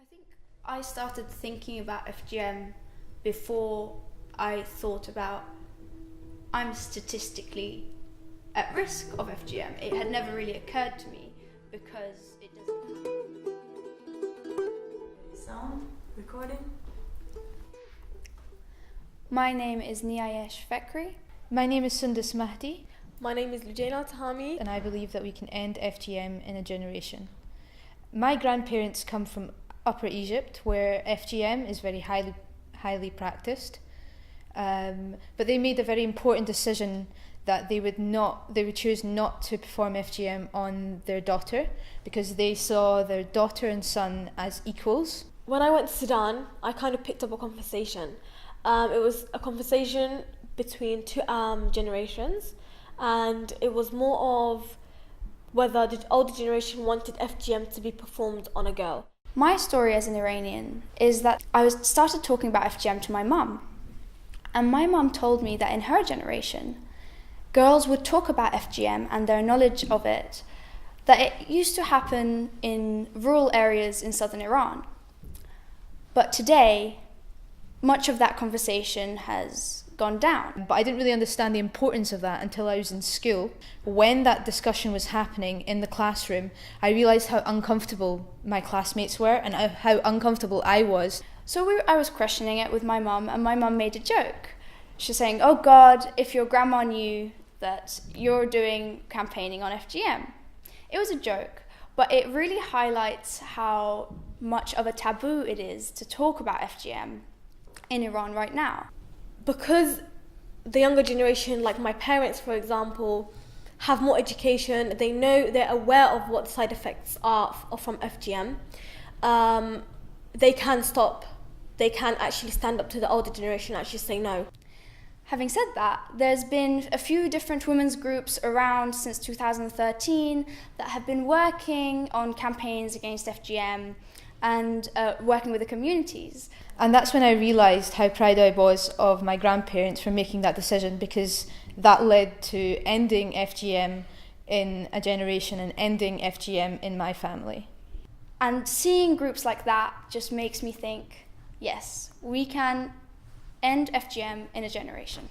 think I started thinking about FGM before I thought about I'm statistically at risk of FGM. It had never really occurred to me because it doesn't. Sound recording. My name is Niayesh Fekri. My name is Sundus Mahdi, My name is Lujaina Tahami. and I believe that we can end FGM in a generation. My grandparents come from Upper Egypt, where FGM is very highly practiced. But they made a very important decision that they would choose not to perform FGM on their daughter because they saw their daughter and son as equals. When I went to Sudan, I kind of picked up a conversation. It was a conversation between two generations, and it was more of whether the older generation wanted FGM to be performed on a girl. My story as an Iranian is that I started talking about FGM to my mum. And my mum told me that in her generation, girls would talk about FGM and their knowledge of it, that it used to happen in rural areas in southern Iran. But today, much of that conversation has gone down. But I didn't really understand the importance of that until I was in school. When that discussion was happening in the classroom, I realised how uncomfortable my classmates were and how uncomfortable I was. So I was questioning it with my mum, and my mum made a joke. She's saying, "Oh God, if your grandma knew that you're doing campaigning on FGM." It was a joke, but it really highlights how much of a taboo it is to talk about FGM in Iran right now. Because the younger generation, like my parents for example, have more education, they're aware of what the side effects are from FGM, they can actually stand up to the older generation and actually say no. Having said that, there's been a few different women's groups around since 2013 that have been working on campaigns against FGM and working with the communities. And that's when I realised how proud I was of my grandparents for making that decision, because that led to ending FGM in a generation and ending FGM in my family. And seeing groups like that just makes me think, yes, we can end FGM in a generation.